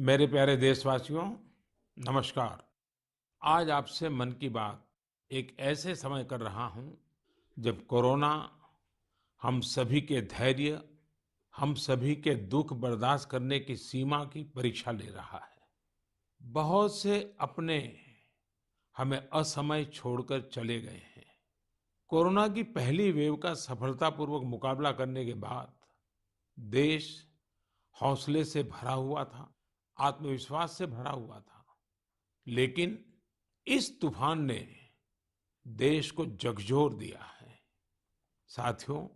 मेरे प्यारे देशवासियों, नमस्कार। आज आपसे मन की बात एक ऐसे समय कर रहा हूं जब कोरोना हम सभी के धैर्य, हम सभी के दुख बर्दाश्त करने की सीमा की परीक्षा ले रहा है। बहुत से अपने हमें असमय छोड़कर चले गए हैं। कोरोना की पहली वेव का सफलतापूर्वक मुकाबला करने के बाद देश हौसले से भरा हुआ था, आत्मविश्वास से भरा हुआ था। लेकिन इस तूफान ने देश को झकझोर दिया है। साथियों,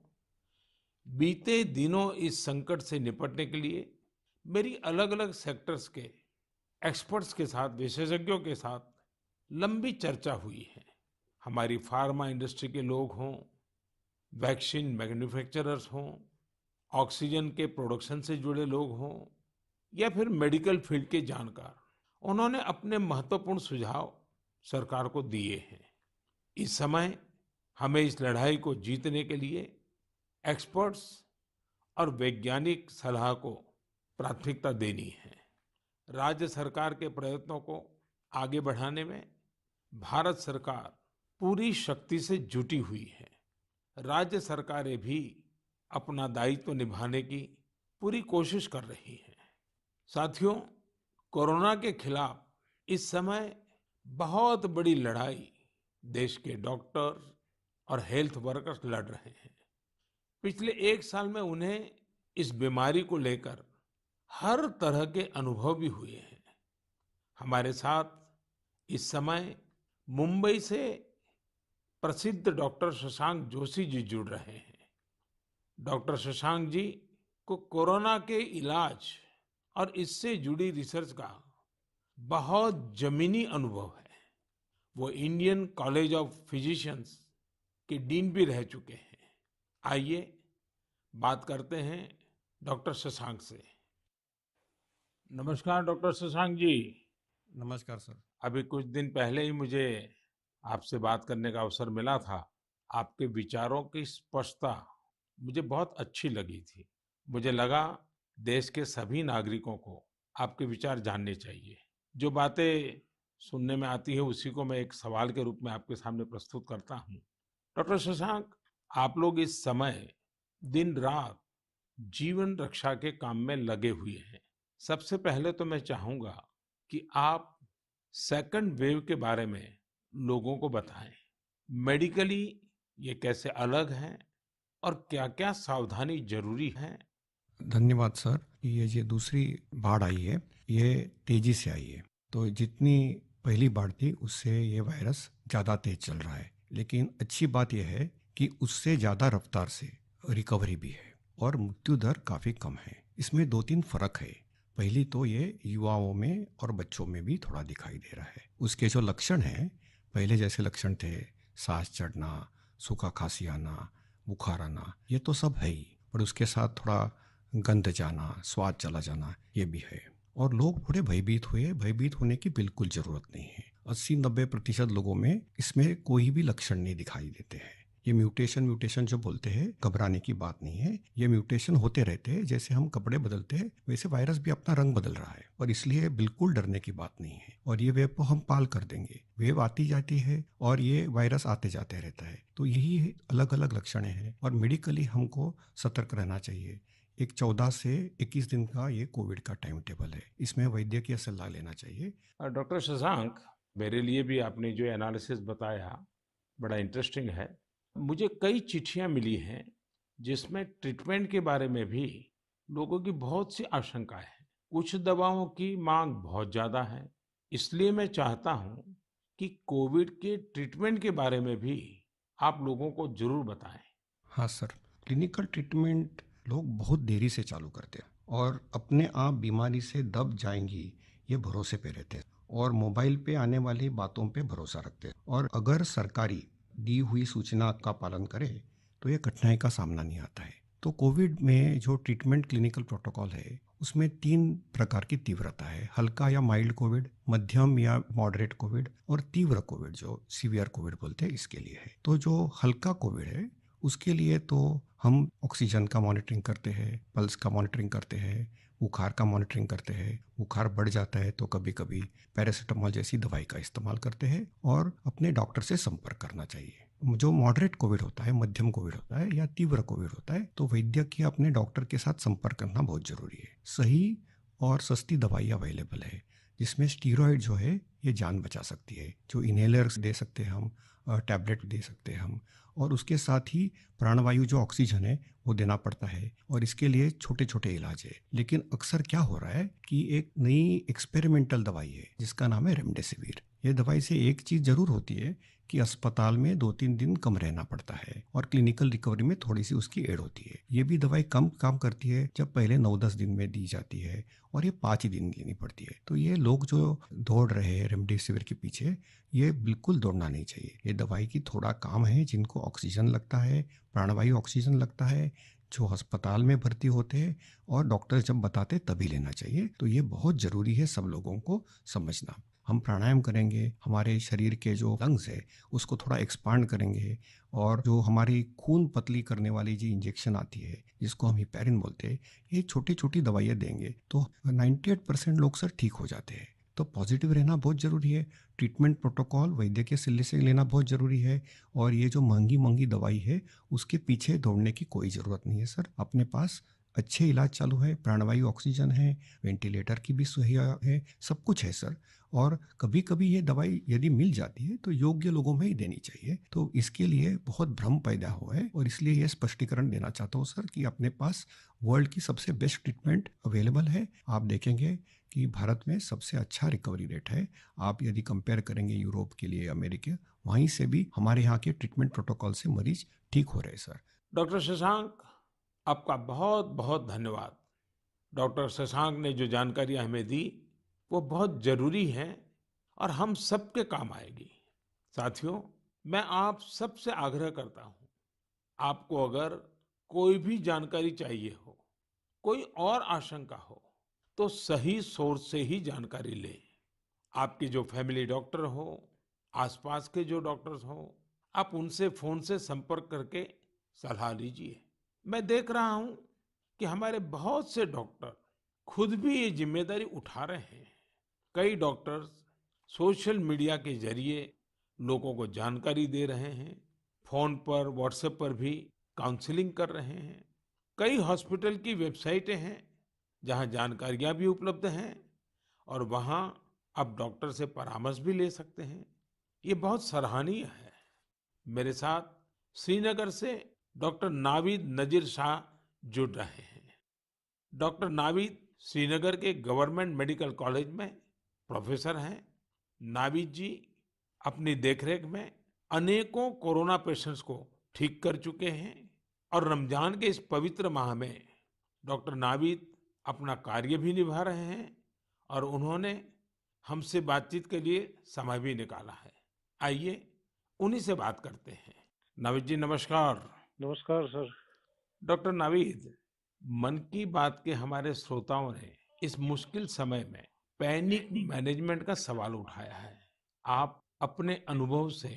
बीते दिनों इस संकट से निपटने के लिए मेरी अलग-अलग सेक्टर्स के एक्सपर्ट्स के साथ, विशेषज्ञों के साथ लंबी चर्चा हुई है। हमारी फार्मा इंडस्ट्री के लोग हों, वैक्सीन मैन्युफैक्चरर्स हों, ऑक्सीजन के प्रोडक्शन से जुड़े लोग हों या फिर मेडिकल फील्ड के जानकार, उन्होंने अपने महत्वपूर्ण सुझाव सरकार को दिए हैं। इस समय हमें इस लड़ाई को जीतने के लिए एक्सपर्ट्स और वैज्ञानिक सलाह को प्राथमिकता देनी है। राज्य सरकार के प्रयत्नों को आगे बढ़ाने में भारत सरकार पूरी शक्ति से जुटी हुई है। राज्य सरकारें भी अपना दायित्व निभाने की पूरी कोशिश कर रही हैं। साथियों, कोरोना के खिलाफ इस समय बहुत बड़ी लड़ाई देश के डॉक्टर और हेल्थ वर्कर्स लड़ रहे हैं। पिछले एक साल में उन्हें इस बीमारी को लेकर हर तरह के अनुभव भी हुए हैं। हमारे साथ इस समय मुंबई से प्रसिद्ध डॉक्टर शशांक जोशी जी जुड़ रहे हैं। डॉक्टर शशांक जी को कोरोना के इलाज और इससे जुड़ी रिसर्च का बहुत जमीनी अनुभव है। वो इंडियन कॉलेज ऑफ फिजिशियंस के डीन भी रह चुके हैं। आइए बात करते हैं डॉक्टर शशांक से। नमस्कार डॉक्टर शशांक जी। नमस्कार सर। अभी कुछ दिन पहले ही मुझे आपसे बात करने का अवसर मिला था। आपके विचारों की स्पष्टता मुझे बहुत अच्छी लगी थी। मुझे लगा देश के सभी नागरिकों को आपके विचार जानने चाहिए। जो बातें सुनने में आती है उसी को मैं एक सवाल के रूप में आपके सामने प्रस्तुत करता हूँ। डॉक्टर शशांक, आप लोग इस समय दिन रात जीवन रक्षा के काम में लगे हुए हैं। सबसे पहले तो मैं चाहूंगा कि आप सेकंड वेव के बारे में लोगों को बताएं। मेडिकली ये कैसे अलग है और क्या-क्या सावधानी जरूरी है। धन्यवाद सर। ये दूसरी बाढ़ आई है, ये तेजी से आई है। तो जितनी पहली बाढ़ थी उससे ये वायरस ज़्यादा तेज चल रहा है, लेकिन अच्छी बात यह है कि उससे ज़्यादा रफ्तार से रिकवरी भी है और मृत्यु दर काफ़ी कम है। इसमें दो तीन फर्क है। पहली तो ये युवाओं में और बच्चों में भी थोड़ा दिखाई दे रहा है। उसके जो लक्षण हैं, पहले जैसे लक्षण थे, सांस चढ़ना, सूखा खांसी आना, बुखार आना, ये तो सब है ही, पर उसके साथ थोड़ा गंध जाना, स्वाद चला जाना, ये भी है। और लोग थोड़े भयभीत हुए। भयभीत होने की बिल्कुल जरूरत नहीं है। 80-90% लोगों में इसमें कोई भी लक्षण नहीं दिखाई देते हैं। ये म्यूटेशन जो बोलते हैं, घबराने की बात नहीं है। ये म्यूटेशन होते रहते हैं। जैसे हम कपड़े बदलते हैं वैसे वायरस भी अपना रंग बदल रहा है, और इसलिए बिल्कुल डरने की बात नहीं है। और ये वेव को हम पाल कर देंगे। वेव आती जाती है और ये वायरस आते जाते रहता है। तो यही अलग अलग लक्षण हैं और मेडिकली हमको सतर्क रहना चाहिए। एक 14 से 21 दिन का ये कोविड का टाइम टेबल है। इसमें वैद्यकीय सलाह लेना चाहिए। डॉक्टर शशांक, मेरे लिए भी आपने जो एनालिसिस बताया बड़ा इंटरेस्टिंग है। मुझे कई चिट्ठियां मिली हैं जिसमें ट्रीटमेंट के बारे में भी लोगों की बहुत सी आशंकाएं हैं। कुछ दवाओं की मांग बहुत ज्यादा है। इसलिए मैं चाहता हूं कि कोविड के ट्रीटमेंट के बारे में भी आप लोगों को जरूर बताएं। हाँ सर, क्लिनिकल ट्रीटमेंट लोग बहुत देरी से चालू करते हैं और अपने आप बीमारी से दब जाएंगी ये भरोसे पे रहते हैं और मोबाइल पे आने वाली बातों पे भरोसा रखते हैं। और अगर सरकारी दी हुई सूचना का पालन करे तो ये कठिनाई का सामना नहीं आता है। तो कोविड में जो ट्रीटमेंट क्लिनिकल प्रोटोकॉल है उसमें 3 प्रकार की तीव्रता है। हल्का या माइल्ड कोविड, मध्यम या मॉडरेट कोविड और तीव्र कोविड जो सीवियर कोविड बोलते हैं, इसके लिए है। तो जो हल्का कोविड है उसके लिए तो हम ऑक्सीजन का मॉनिटरिंग करते हैं, पल्स का मॉनिटरिंग करते हैं, बुखार का मॉनिटरिंग करते हैं। बुखार बढ़ जाता है तो कभी कभी पैरासीटामोल जैसी दवाई का इस्तेमाल करते हैं और अपने डॉक्टर से संपर्क करना चाहिए। जो मॉडरेट कोविड होता है, मध्यम कोविड होता है या तीव्र कोविड होता है, तो वैद्य की अपने डॉक्टर के साथ संपर्क करना बहुत जरूरी है। सही और सस्ती दवाई अवेलेबल है, जिसमें स्टीरॉयड जो है ये जान बचा सकती है। जो इनहेलर्स दे सकते हैं हम, टैबलेट दे सकते हैं हम, और उसके साथ ही प्राणवायु जो ऑक्सीजन है वो देना पड़ता है, और इसके लिए छोटे छोटे इलाज है। लेकिन अक्सर क्या हो रहा है कि एक नई एक्सपेरिमेंटल दवाई है जिसका नाम है रेमडेसिविर। ये दवाई से एक चीज़ जरूर होती है कि अस्पताल में 2-3 दिन कम रहना पड़ता है और क्लिनिकल रिकवरी में थोड़ी सी उसकी एड होती है। ये भी दवाई कम काम करती है जब पहले 9-10 दिन में दी जाती है, और ये 5 ही दिन लेनी पड़ती है। तो ये लोग जो दौड़ रहे हैं रेमडेसिविर के पीछे, ये बिल्कुल दौड़ना नहीं चाहिए। ये दवाई की थोड़ा काम है जिनको ऑक्सीजन लगता है, प्राणवायु ऑक्सीजन लगता है, जो अस्पताल में भर्ती होते हैं, और डॉक्टर जब बताते तभी लेना चाहिए। तो ये बहुत ज़रूरी है सब लोगों को समझना। हम प्राणायाम करेंगे, हमारे शरीर के जो लंग्स है उसको थोड़ा एक्सपांड करेंगे, और जो हमारी खून पतली करने वाली जो इंजेक्शन आती है जिसको हम हिपैरिन बोलते हैं, ये छोटी छोटी दवाइयाँ देंगे तो 98% लोग सर ठीक हो जाते हैं। तो पॉजिटिव रहना बहुत ज़रूरी है। ट्रीटमेंट प्रोटोकॉल वैद्य के सलाह से लेना बहुत ज़रूरी है, और ये जो महंगी महंगी दवाई है उसके पीछे दौड़ने की कोई ज़रूरत नहीं है सर। अपने पास अच्छे इलाज चालू है, प्राणवायु ऑक्सीजन है, वेंटिलेटर की भी सुविधा है, सब कुछ है सर। और कभी कभी ये दवाई यदि मिल जाती है तो योग्य लोगों में ही देनी चाहिए। तो इसके लिए बहुत भ्रम पैदा हुआ है, और इसलिए ये स्पष्टीकरण देना चाहता हूँ सर कि अपने पास वर्ल्ड की सबसे बेस्ट ट्रीटमेंट अवेलेबल है। आप देखेंगे कि भारत में सबसे अच्छा रिकवरी रेट है। आप यदि कंपेयर करेंगे यूरोप के लिए, अमेरिका, वहीं से भी हमारे यहाँ के ट्रीटमेंट प्रोटोकॉल से मरीज ठीक हो रहे हैं सर। डॉक्टर शशांक, आपका बहुत बहुत धन्यवाद। डॉक्टर शशांक ने जो जानकारियां हमें दी वो बहुत जरूरी है और हम सबके काम आएगी। साथियों, मैं आप सबसे आग्रह करता हूं, आपको अगर कोई भी जानकारी चाहिए हो, कोई और आशंका हो, तो सही सोर्स से ही जानकारी लें। आपके जो फैमिली डॉक्टर हो, आसपास के जो डॉक्टर्स हो, आप उनसे फोन से संपर्क करके सलाह लीजिए। मैं देख रहा हूं कि हमारे बहुत से डॉक्टर खुद भी ये जिम्मेदारी उठा रहे हैं। कई डॉक्टर्स सोशल मीडिया के जरिए लोगों को जानकारी दे रहे हैं, फोन पर, व्हाट्सएप पर भी काउंसलिंग कर रहे हैं। कई हॉस्पिटल की वेबसाइटें हैं जहां जानकारियां भी उपलब्ध हैं, और वहां आप डॉक्टर से परामर्श भी ले सकते हैं। ये बहुत सराहनीय है। मेरे साथ श्रीनगर से डॉक्टर नावीद नजीर शाह जुड़ रहे हैं। डॉक्टर नावीद श्रीनगर के गवर्नमेंट मेडिकल कॉलेज में प्रोफेसर हैं। नावीद जी अपनी देखरेख में अनेकों कोरोना पेशेंट्स को ठीक कर चुके हैं, और रमजान के इस पवित्र माह में डॉक्टर नावीद अपना कार्य भी निभा रहे हैं, और उन्होंने हमसे बातचीत के लिए समय भी निकाला है। आइए उन्हीं से बात करते हैं। नावीद जी, नमस्कार। नमस्कार सर। डॉक्टर नावीद, मन की बात के हमारे श्रोताओं ने इस मुश्किल समय में पैनिक मैनेजमेंट का सवाल उठाया है। आप अपने अनुभव से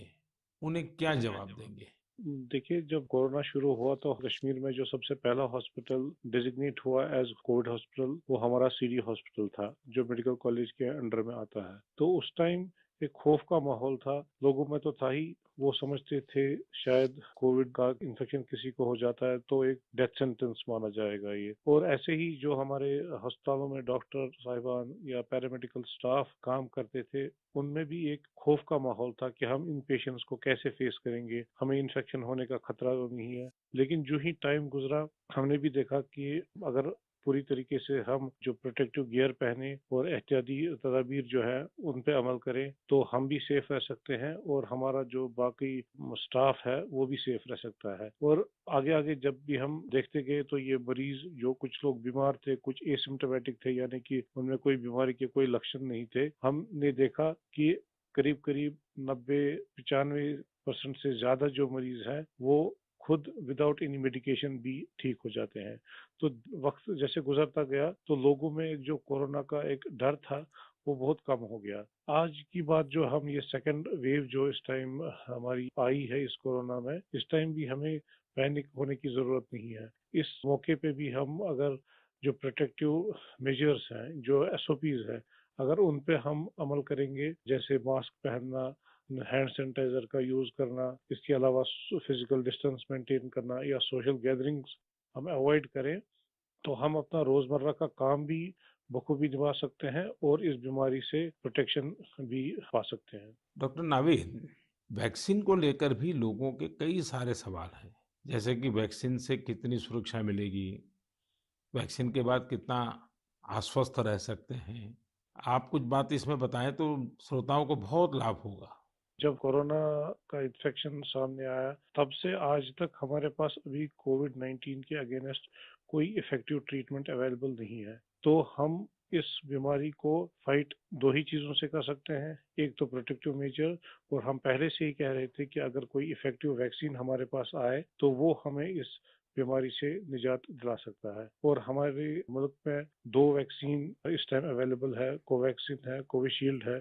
उन्हें क्या जवाब देंगे? देखिए, जब कोरोना शुरू हुआ तो कश्मीर में जो सबसे पहला हॉस्पिटल डिजिग्नेट हुआ एज कोविड हॉस्पिटल वो हमारा सीडी हॉस्पिटल था, जो मेडिकल कॉलेज के अंडर में आता है। तो उस टाइम एक खौफ का माहौल था लोगों में, तो था ही। वो समझते थे शायद कोविड का इन्फेक्शन किसी को हो जाता है तो एक डेथ सेंटेंस माना जाएगा ये। और ऐसे ही जो हमारे अस्पतालों में डॉक्टर साहिबान या पैरामेडिकल स्टाफ काम करते थे, उनमें भी एक खौफ का माहौल था कि हम इन पेशेंट्स को कैसे फेस करेंगे, हमें इन्फेक्शन होने का खतरा तो नहीं है। लेकिन जो ही टाइम गुजरा, हमने भी देखा कि अगर पूरी तरीके से हम जो प्रोटेक्टिव गियर पहने और एहतियाती तदाबीर जो है उन पे अमल करें, तो हम भी सेफ रह सकते हैं और हमारा जो बाकी स्टाफ है वो भी सेफ रह सकता है। और आगे आगे जब भी हम देखते गए तो ये मरीज, जो कुछ लोग बीमार थे, कुछ एसिम्प्टोमेटिक थे, यानी कि उनमें कोई बीमारी के कोई लक्षण नहीं थे, हमने देखा कि करीब करीब 90-95% से ज्यादा जो मरीज हैं वो खुद विदाउट एनी मेडिकेशन भी ठीक हो जाते हैं। तो वक्त जैसे गुजरता गया तो लोगों में जो कोरोना का एक डर था वो बहुत कम हो गया। आज की बात जो हम ये सेकंड वेव जो इस टाइम हमारी आई है इस कोरोना में, इस टाइम भी हमें पैनिक होने की जरूरत नहीं है। इस मौके पे भी हम अगर जो प्रोटेक्टिव मेजर्स हैं, जो एसओपीज है, अगर उन पे हम अमल करेंगे, जैसे मास्क पहनना, हैंड सैनिटाइजर का यूज करना, इसके अलावा फिजिकल डिस्टेंस मेंटेन करना या सोशल गैदरिंग्स हम अवॉइड करें, तो हम अपना रोजमर्रा का काम भी बखूबी निभा सकते हैं और इस बीमारी से प्रोटेक्शन भी पा सकते हैं। डॉक्टर नावीद, वैक्सीन को लेकर भी लोगों के कई सारे सवाल हैं, जैसे कि वैक्सीन से कितनी सुरक्षा मिलेगी, वैक्सीन के बाद कितना आश्वस्त रह सकते हैं। आप कुछ बात इसमें बताएं तो श्रोताओं को बहुत लाभ होगा। जब कोरोना का इन्फेक्शन सामने आया, तब से आज तक हमारे पास अभी कोविड-19 के अगेंस्ट कोई इफेक्टिव ट्रीटमेंट अवेलेबल नहीं है। तो हम इस बीमारी को फाइट दो ही चीजों से कर सकते हैं, एक तो प्रोटेक्टिव मेजर, और हम पहले से ही कह रहे थे कि अगर कोई इफेक्टिव वैक्सीन हमारे पास आए तो वो हमें इस बीमारी से निजात दिला सकता है। और हमारे मुल्क में दो वैक्सीन इस टाइम अवेलेबल है, कोवैक्सीन है, कोविशील्ड है,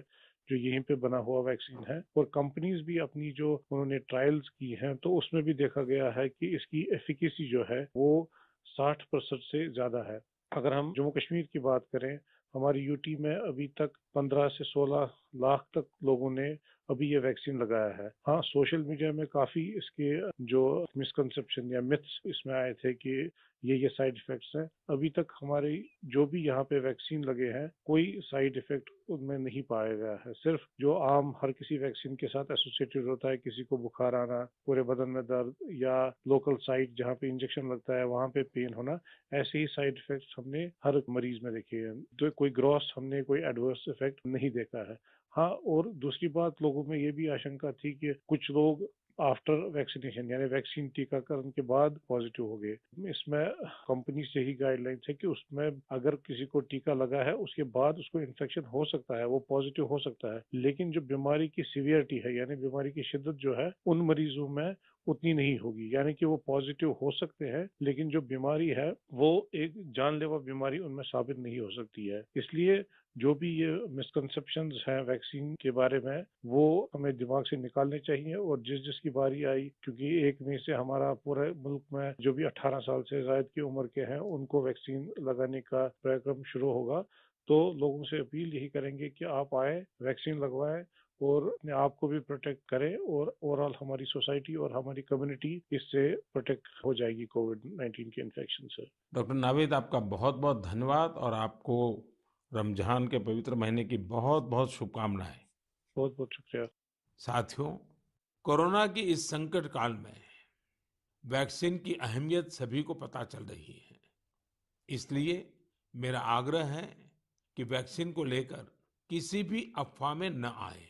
जो यहीं पे बना हुआ वैक्सीन है। और कंपनीज भी अपनी जो उन्होंने ट्रायल्स की हैं, तो उसमें भी देखा गया है कि इसकी एफिकेसी जो है वो 60% से ज्यादा है। अगर हम जम्मू कश्मीर की बात करें, हमारी यूटी में अभी तक 15 से 16 लाख तक लोगों ने अभी ये वैक्सीन लगाया है। हाँ, सोशल मीडिया में काफी इसके जो मिसकंसेप्शन या मिथ्स इसमें आए थे कि ये साइड इफेक्ट्स हैं। अभी तक हमारे जो भी यहाँ पे वैक्सीन लगे हैं, कोई साइड इफेक्ट उनमें नहीं पाया गया है। सिर्फ जो आम हर किसी वैक्सीन के साथ एसोसिएटेड होता है, किसी को बुखार आना, पूरे बदन में दर्द, या लोकल साइट जहाँ पे इंजेक्शन लगता है वहाँ पे पेन होना, ऐसे ही साइड इफेक्ट्स हमने हर मरीज में देखे हैं। तो कोई ग्रॉस हमने कोई एडवर्स इफेक्ट नहीं देखा है। हाँ, और दूसरी बात, लोगों में ये भी आशंका थी कि कुछ लोग आफ्टर वैक्सीनेशन यानी वैक्सीन टीकाकरण के बाद पॉजिटिव हो गए। इसमें कंपनी से ही गाइडलाइन है कि उसमें अगर किसी को टीका लगा है उसके बाद उसको इन्फेक्शन हो सकता है, वो पॉजिटिव हो सकता है, लेकिन जो बीमारी की सीवियरिटी है यानी बीमारी की शिद्दत जो है उन मरीजों में उतनी नहीं होगी। यानी कि वो पॉजिटिव हो सकते हैं, लेकिन जो बीमारी है वो एक जानलेवा बीमारी उनमें साबित नहीं हो सकती है। इसलिए जो भी ये मिसकंसेप्शंस हैं वैक्सीन के बारे में, वो हमें दिमाग से निकालने चाहिए। और जिस जिसकी बारी आई, क्योंकि 1 मई से हमारा पूरे मुल्क में जो भी 18 साल से ज्यादा की उम्र के हैं उनको वैक्सीन लगाने का कार्यक्रम शुरू होगा, तो लोगों से अपील यही करेंगे कि आप आए, वैक्सीन लगवाएं और अपने आप को भी प्रोटेक्ट करें, और ओवरऑल हमारी सोसाइटी और हमारी कम्युनिटी इससे प्रोटेक्ट हो जाएगी कोविड-19 के इन्फेक्शन से। डॉक्टर नावीद, आपका बहुत बहुत धन्यवाद और आपको रमजान के पवित्र महीने की बहुत बहुत शुभकामनाएं। बहुत बहुत शुक्रिया। साथियों, कोरोना की इस संकट काल में वैक्सीन की अहमियत सभी को पता चल रही है। इसलिए मेरा आग्रह है कि वैक्सीन को लेकर किसी भी अफवाह में न आए।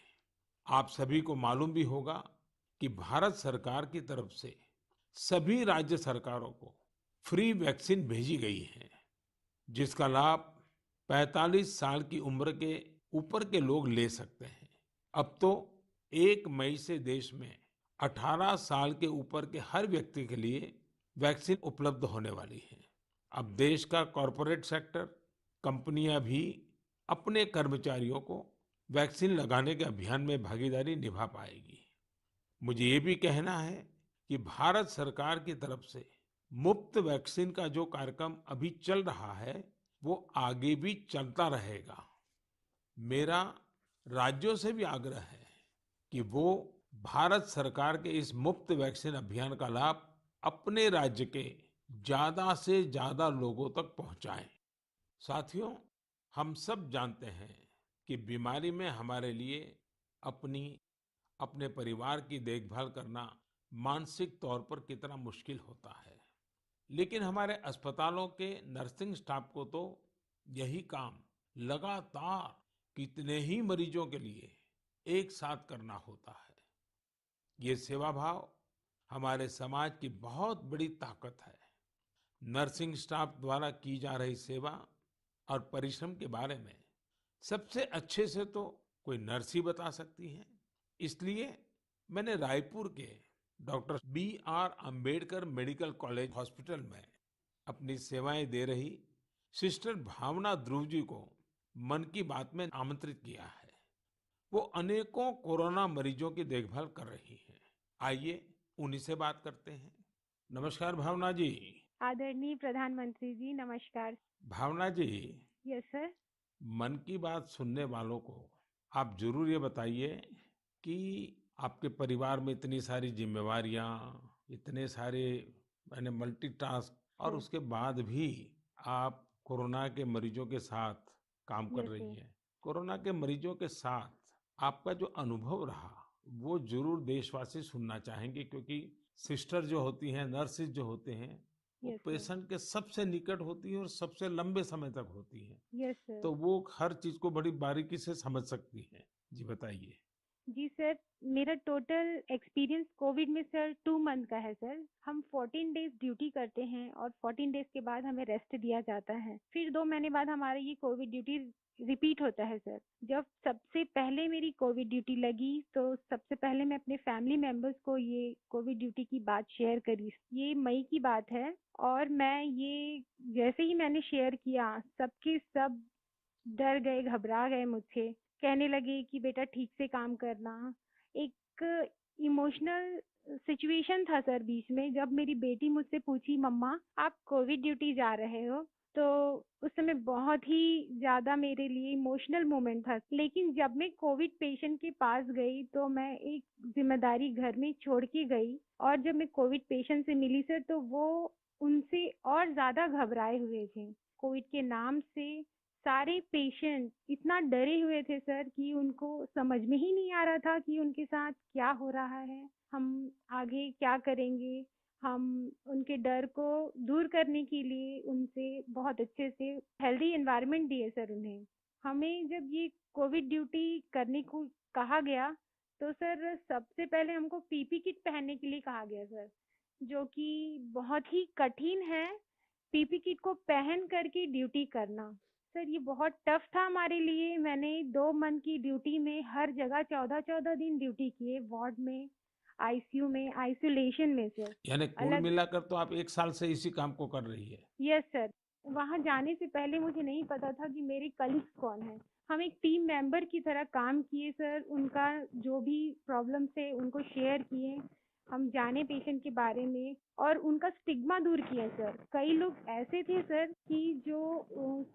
आप सभी को मालूम भी होगा कि भारत सरकार की तरफ से सभी राज्य सरकारों को फ्री वैक्सीन भेजी गई है, जिसका लाभ 45 साल की उम्र के ऊपर के लोग ले सकते हैं। अब तो 1 मई से देश में 18 साल के ऊपर के हर व्यक्ति के लिए वैक्सीन उपलब्ध होने वाली है। अब देश का कॉरपोरेट सेक्टर, कंपनियां भी अपने कर्मचारियों को वैक्सीन लगाने के अभियान में भागीदारी निभा पाएगी। मुझे ये भी कहना है कि भारत सरकार की तरफ से मुफ्त वैक्सीन का जो कार्यक्रम अभी चल रहा है, वो आगे भी चलता रहेगा। मेरा राज्यों से भी आग्रह है कि वो भारत सरकार के इस मुफ्त वैक्सीन अभियान का लाभ अपने राज्य के ज्यादा से ज्यादा लोगों तक पहुंचाएं। साथियों, हम सब जानते हैं कि बीमारी में हमारे लिए अपनी अपने परिवार की देखभाल करना मानसिक तौर पर कितना मुश्किल होता है। लेकिन हमारे अस्पतालों के नर्सिंग स्टाफ को तो यही काम लगातार कितने ही मरीजों के लिए एक साथ करना होता है। ये सेवा भाव हमारे समाज की बहुत बड़ी ताकत है। नर्सिंग स्टाफ द्वारा की जा रही सेवा और परिश्रम के बारे में सबसे अच्छे से तो कोई नर्स ही बता सकती है। इसलिए मैंने रायपुर के doctor B R. Ambedkar medical college hospital में अपनी सेवाएं दे रही सिस्टर भावना ध्रुव जी को मन की बात में आमंत्रित किया है। वो अनेकों कोरोना मरीजों की देखभाल कर रही हैं। आइए उन्हीं से बात करते हैं। नमस्कार भावना जी। आदरणीय प्रधानमंत्री जी, नमस्कार। भावना जी, यस सर। मन की बात सुनने वालों को आप जरूर ये बताइए कि आपके परिवार में इतनी सारी जिम्मेवारियां, इतने सारे मैंने मल्टीटास्क, और सर। उसके बाद भी आप कोरोना के मरीजों के साथ काम कर यस रही सर। हैं। कोरोना के मरीजों के साथ आपका जो अनुभव रहा, वो जरूर देशवासी सुनना चाहेंगे, क्योंकि सिस्टर जो होती हैं, नर्सिस जो होते हैं, वो यस सर। पेशेंट के सबसे निकट होती हैं और सबसे लंबे समय तक होती हैं। Yes sir. तो वो हर चीज को बड़ी बारीकी से समझ सकती हैं। जी बताइए। जी सर, मेरा टोटल एक्सपीरियंस कोविड में सर 2 मंथ का है सर। हम 14 डेज ड्यूटी करते हैं और 14 डेज के बाद हमें रेस्ट दिया जाता है। फिर 2 महीने बाद हमारा ये कोविड ड्यूटी रिपीट होता है सर। जब सबसे पहले मेरी कोविड ड्यूटी लगी तो सबसे पहले मैं अपने फैमिली मेंबर्स को ये कोविड ड्यूटी की बात शेयर करी। ये मई की बात है और मैं ये जैसे ही मैंने शेयर किया, सबके सब डर गए, घबरा गए मुझसे। कहने लगे कि बेटा ठीक से काम करना। एक इमोशनल सिचुएशन था सर बीच में, जब मेरी बेटी मुझसे पूछी, मम्मा आप कोविड ड्यूटी जा रहे हो? तो उस समय बहुत ही ज़्यादा मेरे लिए इमोशनल मोमेंट था। लेकिन जब मैं कोविड पेशेंट के पास गई तो मैं एक ज़िम्मेदारी घर में छोड़ के गई और जब मैं कोविड पेशेंट से मिली सर, तो वो उनसे और ज़्यादा घबराए हुए थे। कोविड के नाम से सारे पेशेंट इतना डरे हुए थे सर कि उनको समझ में ही नहीं आ रहा था कि उनके साथ क्या हो रहा है, हम आगे क्या करेंगे। हम उनके डर को दूर करने के लिए उनसे बहुत अच्छे से हेल्दी एनवायरनमेंट दिए सर उन्हें। हमें जब ये कोविड ड्यूटी करने को कहा गया तो सर सबसे पहले हमको पीपी किट पहनने के लिए कहा गया सर, जो कि बहुत ही कठिन है। पीपी किट को पहन करके ड्यूटी करना सर, ये बहुत टफ था हमारे लिए। मैंने 2 मंथ की ड्यूटी में हर जगह 14-14 दिन ड्यूटी किए, वार्ड में, आईसीयू में, आइसोलेशन में सर। यानी कुल अलग। मिलाकर तो आप 1 साल से इसी काम को कर रही है। Yes sir. वहाँ जाने से पहले मुझे नहीं पता था कि मेरे कलीग्स कौन हैं। हम एक टीम मेंबर की तरह काम किए सर, उनका जो भी प्रॉब्लम थे उनको शेयर किए। हम जाने पेशेंट के बारे में और उनका स्टिग्मा दूर किया सर। कई लोग ऐसे थे सर कि जो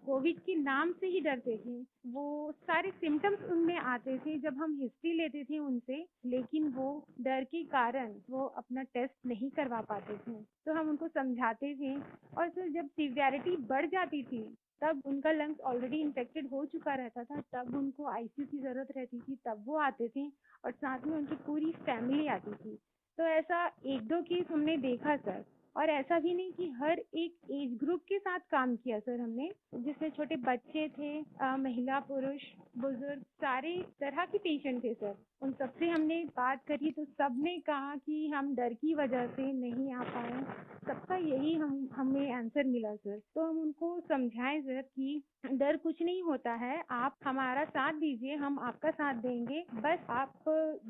कोविड के नाम से ही डरते थे। वो सारे सिम्पटम्स उनमें आते थे जब हम हिस्ट्री लेते थे उनसे, लेकिन वो डर के कारण वो अपना टेस्ट नहीं करवा पाते थे। तो हम उनको समझाते थे और सर जब सीवियरिटी बढ़ जाती थी, तब उनका लंग्स ऑलरेडी इन्फेक्टेड हो चुका रहता था, तब उनको आईसीयू की ज़रूरत रहती थी, तब वो आते थे और साथ में उनकी पूरी फैमिली आती थी। तो ऐसा 1-2 केस हमने देखा सर। और ऐसा भी नहीं कि हर एक एज ग्रुप के साथ काम किया सर हमने, जिसमें छोटे बच्चे थे, महिला, पुरुष, बुजुर्ग, सारे तरह के पेशेंट थे सर। उन सबसे हमने बात करी तो सबने कहा कि हम डर की वजह से नहीं आ पाए। सबका यही हमें आंसर मिला सर। तो हम उनको समझाएं सर कि डर कुछ नहीं होता है, आप हमारा साथ दीजिए, हम आपका साथ देंगे। बस आप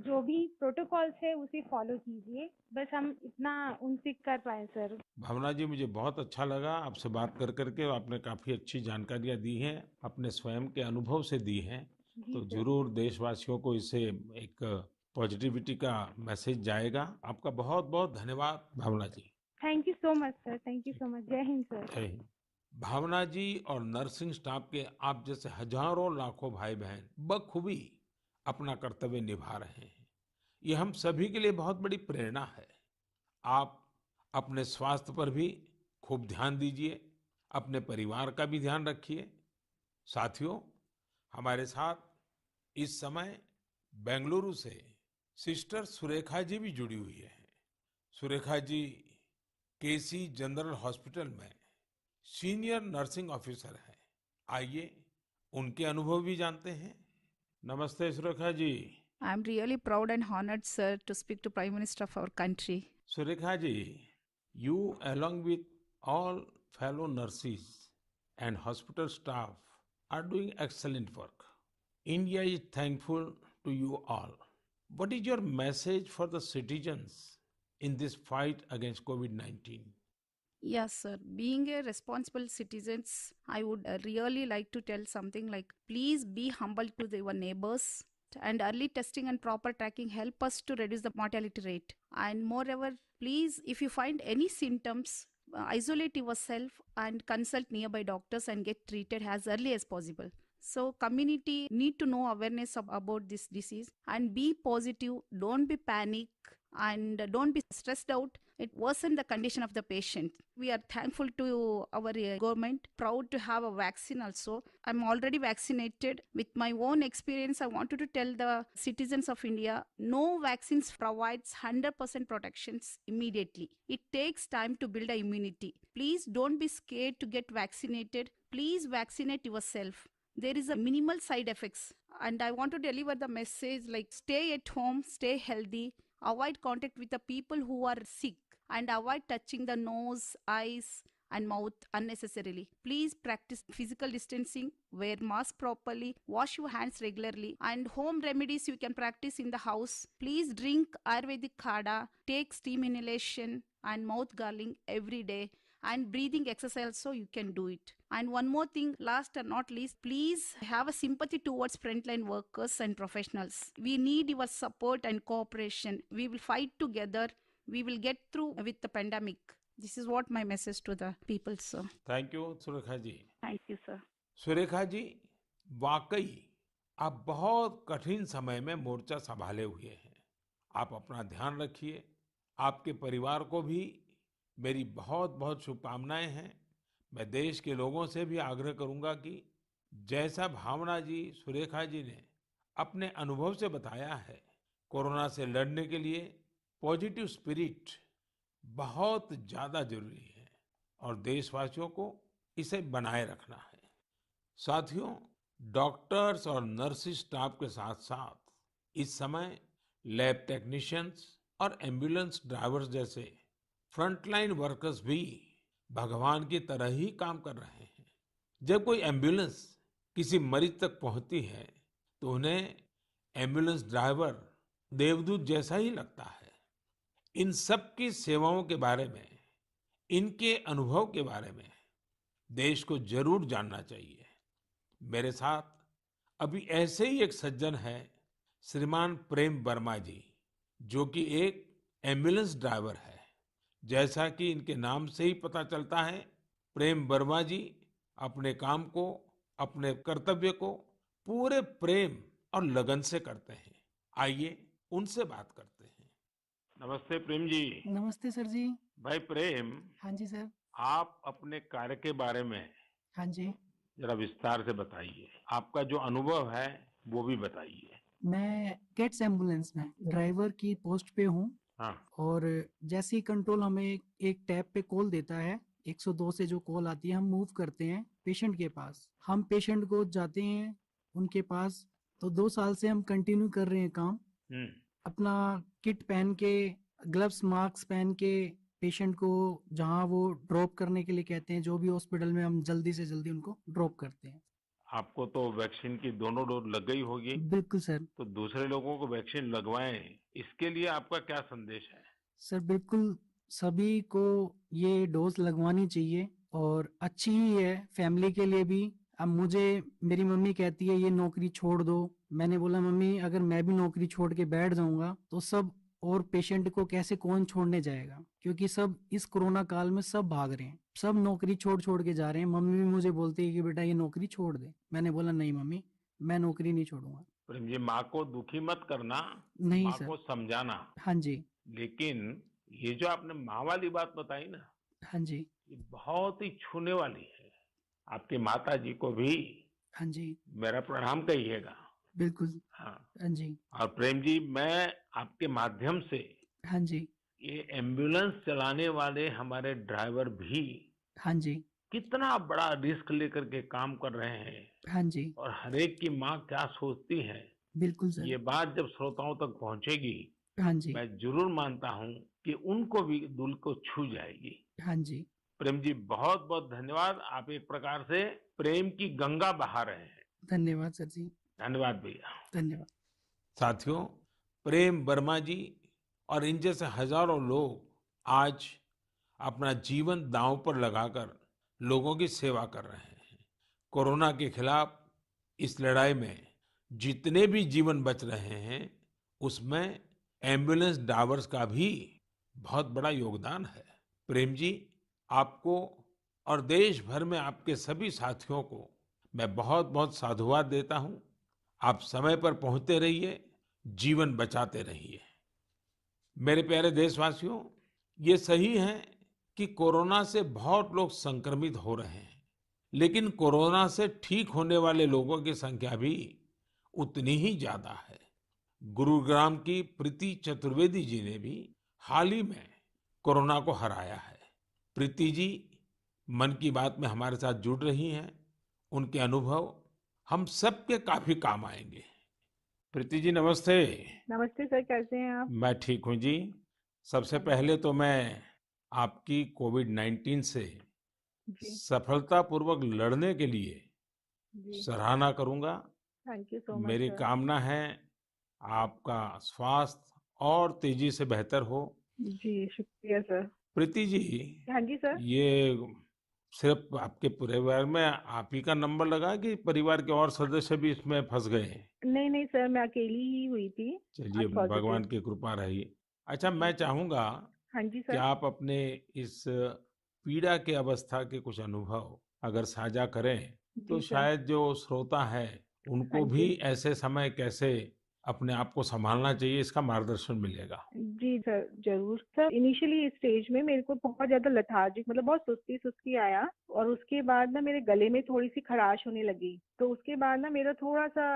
जो भी प्रोटोकॉल्स है उसे फॉलो कीजिए। बस हम इतना उनसे कर पाए सर। भावना जी, मुझे बहुत अच्छा लगा आपसे बात कर करके। आपने काफी अच्छी जानकारियां दी हैं, अपने स्वयं के अनुभव से दी हैं। जी तो सर। जरूर देशवासियों को इससे एक पॉजिटिविटी का मैसेज जाएगा। आपका बहुत बहुत धन्यवाद Bhavna ji. Thank you so much sir, thank you ठीक। So much. जय हिंद सर। जय हिंद। भावना जी और नर्सिंग स्टाफ के आप जैसे हजारों लाखों भाई बहन बखूबी अपना कर्तव्य निभा रहे हैं। ये हम सभी के लिए बहुत बड़ी प्रेरणा है। आप अपने स्वास्थ्य पर भी खूब ध्यान दीजिए, अपने परिवार का भी ध्यान रखिए। साथियों, हमारे साथ इस समय बेंगलुरु से सिस्टर सुरेखा जी भी जुड़ी हुई है। सुरेखा जी केसी जनरल हॉस्पिटल में सीनियर नर्सिंग ऑफिसर है। आइए उनके अनुभव भी जानते हैं। नमस्ते Surekha ji. I'm really proud and honored, sir, to speak to Prime Minister of our country. Surekha ji, you along with all fellow nurses and hospital staff are doing excellent work. India is thankful to you all. What is your message for the citizens in this fight against COVID-19? Yes, sir. Being a responsible citizens, I would really like to tell something like, please be humble to your neighbors. And early testing and proper tracking help us to reduce the mortality rate. And moreover, please, if you find any symptoms, isolate yourself and consult nearby doctors and get treated as early as possible. So community need to know awareness about this disease and be positive, don't be panic and don't be stressed out. It worsen the condition of the patient. We are thankful to our government, proud to have a vaccine also. I'm already vaccinated. With my own experience, I wanted to tell the citizens of India, no vaccines provides 100% protections immediately. It takes time to build a immunity. Please don't be scared to get vaccinated. Please vaccinate yourself. There is a minimal side effects, and I want to deliver the message like stay at home, stay healthy, avoid contact with the people who are sick, and avoid touching the nose, eyes and mouth unnecessarily. Please practice physical distancing, wear mask properly, wash your hands regularly, and home remedies you can practice in the house. Please drink Ayurvedic kada, take steam inhalation and mouth gargling every day, and breathing exercise so you can do it. And one more thing, last and not least, please have a sympathy towards frontline workers and professionals. We need your support and cooperation. We will fight together. We will get through with the pandemic. This is what my message to the people, sir. Thank you Surekha ji. Thank you, sir. Surekha ji, वाकई आप बहुत कठिन समय में मोर्चा संभाले हुए हैं। आप अपना ध्यान रखिए। आपके परिवार को भी मेरी बहुत बहुत शुभकामनाएं हैं। मैं देश के लोगों से भी आग्रह करूंगा कि जैसा भावना जी, सुरेखा जी ने अपने अनुभव से बताया है, कोरोना से लड़ने के लिए पॉजिटिव स्पिरिट बहुत ज्यादा जरूरी है और देशवासियों को इसे बनाए रखना है। साथियों, डॉक्टर्स और नर्सिंग स्टाफ के साथ साथ इस समय लैब टेक्नीशियंस और एम्बुलेंस ड्राइवर्स जैसे फ्रंटलाइन वर्कर्स भी भगवान की तरह ही काम कर रहे हैं। जब कोई एम्बुलेंस किसी मरीज तक पहुंचती है तो उन्हें एम्बुलेंस ड्राइवर देवदूत जैसा ही लगता है। इन सब की सेवाओं के बारे में, इनके अनुभव के बारे में देश को जरूर जानना चाहिए। मेरे साथ अभी ऐसे ही एक सज्जन है, श्रीमान प्रेम वर्मा जी, जो कि एक एम्बुलेंस ड्राइवर है। जैसा कि इनके नाम से ही पता चलता है, प्रेम वर्मा जी अपने काम को, अपने कर्तव्य को पूरे प्रेम और लगन से करते हैं। आइए उनसे बात करते हैं। नमस्ते प्रेम जी। नमस्ते सर जी। भाई प्रेम, हाँ जी सर। आप अपने कार्य के बारे में हाँ जी। जरा विस्तार से बताइए। आपका जो अनुभव है वो भी बताइए। मैं गेट्स एम्बुलेंस में ड्राइवर की पोस्ट पे हूँ। हाँ। और जैसे ही कंट्रोल हमें एक टैब पे कॉल देता है, 102 से जो कॉल आती है, हम मूव करते हैं पेशेंट के पास। हम पेशेंट को जाते हैं उनके पास। तो 2 साल से हम कंटिन्यू कर रहे हैं काम। अपना किट पहन के, ग्लव्स, मास्क पहन के पेशेंट को जहाँ वो ड्रॉप करने के लिए कहते हैं, जो भी हॉस्पिटल में, हम जल्दी से जल्दी उनको ड्रॉप करते हैं। आपको तो वैक्सीन की दोनों डोज लग गई होगी। बिल्कुल सर। तो दूसरे लोगों को वैक्सीन लगवाएं, इसके लिए आपका क्या संदेश है? सर बिल्कुल सभी को ये डोज लगवानी चाहिए और अच्छी ही है फैमिली के लिए भी। अब मुझे मेरी मम्मी कहती है ये नौकरी छोड़ दो। मैंने बोला मम्मी अगर मैं भी नौकरी छोड़ के बैठ जाऊंगा तो सब और पेशेंट को कैसे कौन छोड़ने जाएगा, क्योंकि सब इस कोरोना काल में सब भाग रहे हैं, सब नौकरी छोड़ छोड़ के जा रहे हैं। मम्मी भी मुझे बोलती है कि बेटा ये नौकरी छोड़ दे। मैंने बोला नहीं मम्मी, मैं नौकरी नहीं छोड़ूंगा। प्रेम जी, माँ को दुखी मत करना, नहीं माँ सर। को समझाना। हाँ जी। लेकिन ये जो आपने माँ वाली बात बताई ना, हाँ जी। ये बहुत ही छूने वाली है। आपकी माता जी को भी हाँ जी। मेरा प्रणाम कहिएगा। बिल्कुल। हाँ। हाँ जी। और प्रेम जी, मैं आपके माध्यम से हाँ जी। ये एम्बुलेंस चलाने वाले हमारे ड्राइवर भी हाँ जी। कितना बड़ा रिस्क लेकर के काम कर रहे हैं हाँ जी। और हर एक की माँ क्या सोचती है, बिल्कुल सर। ये बात जब श्रोताओं तक पहुंचेगी, हाँ जी। मैं जरूर मानता हूँ कि उनको भी दिल को छू जाएगी। हाँ जी। प्रेम जी, बहुत बहुत धन्यवाद। आप एक प्रकार से प्रेम की गंगा बहा रहे हैं। धन्यवाद सर जी। धन्यवाद भैया। धन्यवाद। साथियों, प्रेम वर्मा जी और इन जैसे हजारों लोग आज अपना जीवन दांव पर लगाकर लोगों की सेवा कर रहे हैं। कोरोना के खिलाफ इस लड़ाई में जितने भी जीवन बच रहे हैं, उसमें एम्बुलेंस ड्राइवर्स का भी बहुत बड़ा योगदान है। प्रेम जी, आपको और देश भर में आपके सभी साथियों को मैं बहुत बहुत साधुवाद देता हूं। आप समय पर पहुंचते रहिए, जीवन बचाते रहिए। मेरे प्यारे देशवासियों, ये सही है कि कोरोना से बहुत लोग संक्रमित हो रहे हैं, लेकिन कोरोना से ठीक होने वाले लोगों की संख्या भी उतनी ही ज्यादा है। गुरुग्राम की प्रीति चतुर्वेदी जी ने भी हाल ही में कोरोना को हराया है। प्रीति जी मन की बात में हमारे साथ जुड़ रही हैं। उनके अनुभव हम सबके काफी काम आएंगे। प्रीति जी नमस्ते। नमस्ते सर, कैसे हैं आप? मैं ठीक हूँ जी। सबसे हाँ पहले तो मैं आपकी कोविड-19 से जी, सफलतापूर्वक लड़ने के लिए जी। सराहना करूंगा। थैंक यू सो मच मेरी सर। कामना है आपका स्वास्थ्य और तेजी से बेहतर हो। जी, शुक्रिया सर। प्रीति जी, हाँ जी सर। ये सिर्फ आपके परिवार में आप ही का नंबर लगा कि परिवार के और सदस्य भी इसमें फंस गए हैं? नहीं, नहीं सर, मैं अकेली ही हुई थी चलिए आज पॉजिटिव। भगवान की कृपा रही। अच्छा, जी मैं सर। चाहूंगा हाँ जी कि सर। आप अपने इस पीड़ा के अवस्था के कुछ अनुभव अगर साझा करें, तो जी सर। शायद जो श्रोता है हाँ उनको जी। भी ऐसे समय कैसे अपने आप को संभालना चाहिए इसका मार्गदर्शन मिलेगा। जी सर, ज़रूर। सर इनिशियली इस स्टेज में मेरे को बहुत ज़्यादा लेथार्जिक मतलब बहुत सुस्ती-सुस्ती आया और उसके बाद ना मेरे गले में थोड़ी-सी खराश होने लगी। तो उसके बाद ना मेरा थोड़ा-सा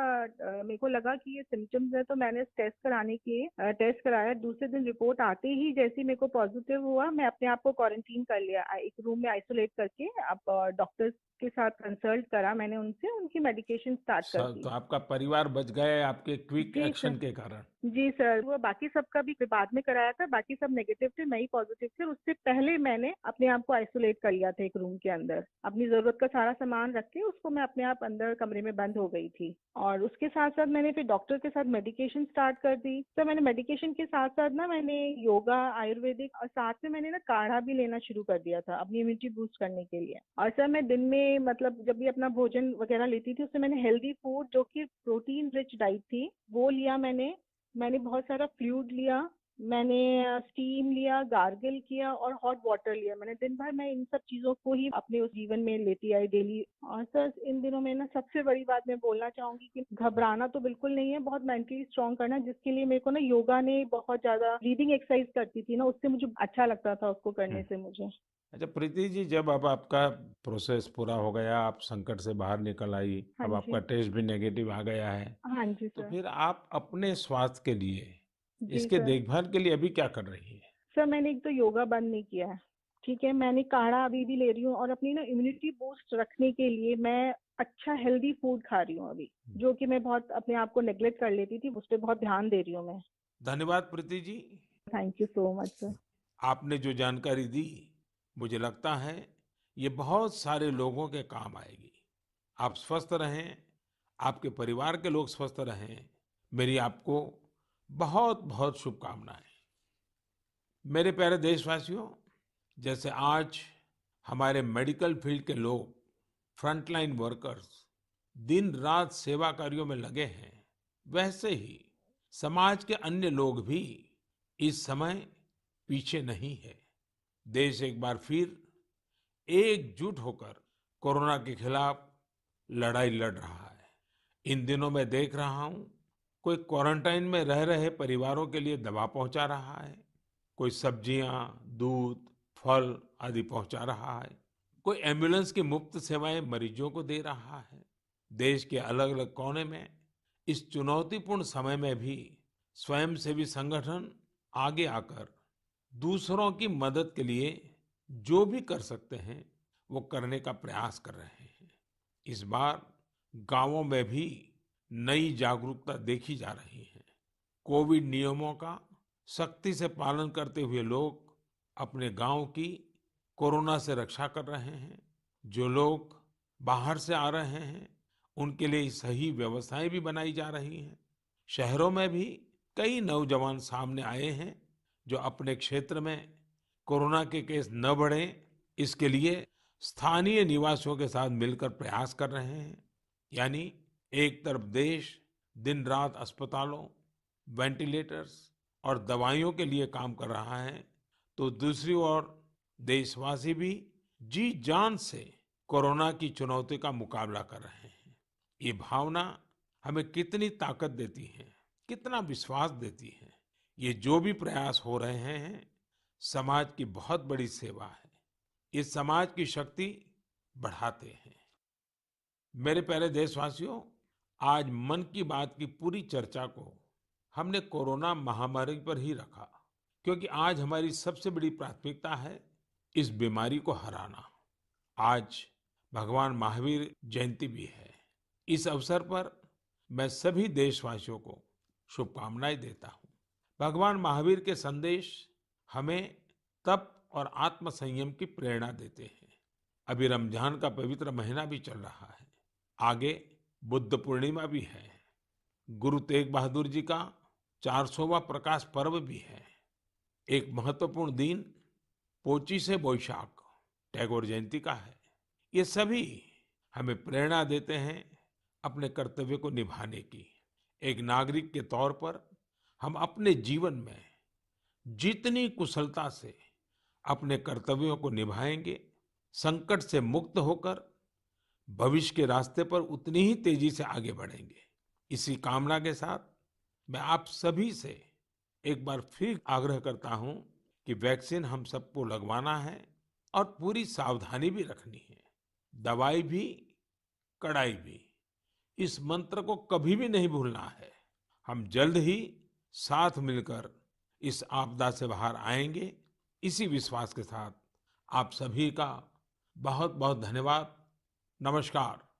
मेरे को लगा कि ये सिम्पटम्स है, तो मैंने टेस्ट कराने के टेस्ट कराया। दूसरे दिन रिपोर्ट आते ही जैसे ही मेरे को पॉजिटिव हुआ, मैं अपने आप को क्वारंटीन कर लिया। एक रूम में आइसोलेट करके अब डॉक्टर्स के साथ कंसल्ट करा मैंने उनसे, उनकी मेडिकेशन स्टार्ट कर तो दी। आपका परिवार बच गए आपके क्विक जी सर। एक्शन के कारण। जी सर, वो बाकी सबका भी बाद में कराया था, बाकी सब नेगेटिव थे, मैं ही पॉजिटिव थी और उससे पहले मैंने अपने आप को आइसोलेट कर लिया था एक रूम के अंदर। अपनी ज़रूरत का सारा सामान रख के उसको मैं अपने आप अंदर कमरे में बंद हो गई थी और उसके साथ-साथ मैंने फिर डॉक्टर के साथ मेडिकेशन स्टार्ट कर दी। तो मैंने मेडिकेशन के साथ-साथ ना मैंने योगा, आयुर्वेदिक और साथ में मैंने ना काढ़ा भी लेना शुरू कर दिया था अपनी इम्यूनिटी बूस्ट करने के लिए। और सर मैं दिन में मतलब जब भी अपना भोजन वगैरह लेती थी, उसमें मैंने हेल्दी फूड जो कि प्रोटीन रिच डाइट थी, वो लिया मैंने बहुत सारा फ्लूइड लिया, मैंने स्टीम लिया, गार्गल किया और हॉट वाटर लिया। मैंने दिन भर मैं इन सब चीज़ों को ही अपने उस जीवन में लेती आई डेली। और सर इन दिनों में ना सबसे बड़ी बात मैं बोलना चाहूँगी कि घबराना तो बिल्कुल नहीं है, बहुत मेंटली स्ट्रांग करना है, जिसके लिए मेरे को ना योगा ने बहुत ज़्यादा ब्रीदिंग एक्सरसाइज करती थी ना, उससे मुझे अच्छा लगता था उसको करने हम्म। से मुझे। अच्छा प्रीति जी, जब अब आपका प्रोसेस पूरा हो गया, आप संकट से बाहर निकल आई, हाँ अब आपका जी। टेस्ट भी नेगेटिव आ गया है, हाँ जी तो सर। फिर आप अपने स्वास्थ्य के लिए, जी इसके सर। देखभाल के लिए अभी क्या कर रही है? सर मैंने एक तो योगा बंद नहीं किया है, ठीक है, मैंने काढ़ा अभी भी ले रही हूँ और अपनी ना इम्यूनिटी बूस्ट रखने के लिए मैं अच्छा हेल्दी फूड खा रही हूँ अभी, जो कि मैं बहुत अपने आप को नेग्लेक्ट कर लेती थी, उस पर बहुत ध्यान दे रही हूँ मैं। धन्यवाद Preeti ji. Thank you so much sir. आपने जो जानकारी दी, मुझे लगता है ये बहुत सारे लोगों के काम आएगी। आप स्वस्थ रहें, आपके परिवार के लोग स्वस्थ रहें, मेरी आपको बहुत बहुत शुभकामनाएं। मेरे प्यारे देशवासियों, जैसे आज हमारे मेडिकल फील्ड के लोग, फ्रंटलाइन वर्कर्स, दिन रात सेवा कार्यों में लगे हैं, वैसे ही समाज के अन्य लोग भी इस समय पीछे नहीं है। देश एक बार फिर एकजुट होकर कोरोना के खिलाफ लड़ाई लड़ रहा है। इन दिनों मैं देख रहा हूं, कोई क्वारंटाइन में रह रहे परिवारों के लिए दवा पहुंचा रहा है, कोई सब्जियां, दूध, फल आदि पहुंचा रहा है, कोई एम्बुलेंस की मुफ्त सेवाएं मरीजों को दे रहा है। देश के अलग अलग कोने में इस चुनौतीपूर्ण समय में भी स्वयंसेवी संगठन आगे आकर दूसरों की मदद के लिए जो भी कर सकते हैं वो करने का प्रयास कर रहे हैं। इस बार गांवों में भी नई जागरूकता देखी जा रही है। कोविड नियमों का सख्ती से पालन करते हुए लोग अपने गांव की कोरोना से रक्षा कर रहे हैं। जो लोग बाहर से आ रहे हैं उनके लिए सही व्यवस्थाएं भी बनाई जा रही हैं। शहरों में भी कई नौजवान सामने आए हैं जो अपने क्षेत्र में कोरोना के केस न बढ़े, इसके लिए स्थानीय निवासियों के साथ मिलकर प्रयास कर रहे हैं। यानी एक तरफ देश दिन रात अस्पतालों, वेंटिलेटर्स और दवाइयों के लिए काम कर रहा है, तो दूसरी ओर देशवासी भी जी जान से कोरोना की चुनौती का मुकाबला कर रहे हैं। ये भावना हमें कितनी ताकत देती है, कितना विश्वास देती है। ये जो भी प्रयास हो रहे हैं, समाज की बहुत बड़ी सेवा है। ये समाज की शक्ति बढ़ाते हैं। मेरे प्यारे देशवासियों, आज मन की बात की पूरी चर्चा को हमने कोरोना महामारी पर ही रखा, क्योंकि आज हमारी सबसे बड़ी प्राथमिकता है इस बीमारी को हराना। आज भगवान महावीर जयंती भी है। इस अवसर पर मैं सभी देशवासियों को शुभकामनाएं देता हूँ। भगवान महावीर के संदेश हमें तप और आत्म संयम की प्रेरणा देते हैं। अभी रमजान का पवित्र महीना भी चल रहा है। आगे बुद्ध पूर्णिमा भी है। गुरु तेग बहादुर जी का 400वां प्रकाश पर्व भी है। एक महत्वपूर्ण दिन पोचिशे बोईशाक टैगोर जयंती का है। ये सभी हमें प्रेरणा देते हैं अपने कर्तव्य को निभाने की। एक नागरिक के तौर पर हम अपने जीवन में जितनी कुशलता से अपने कर्तव्यों को निभाएंगे, संकट से मुक्त होकर भविष्य के रास्ते पर उतनी ही तेजी से आगे बढ़ेंगे। इसी कामना के साथ मैं आप सभी से एक बार फिर आग्रह करता हूं कि वैक्सीन हम सबको लगवाना है और पूरी सावधानी भी रखनी है। दवाई भी, कड़ाई भी, इस मंत्र को कभी भी नहीं भूलना है। हम जल्द ही साथ मिलकर इस आपदा से बाहर आएंगे। इसी विश्वास के साथ आप सभी का बहुत बहुत धन्यवाद। नमस्कार।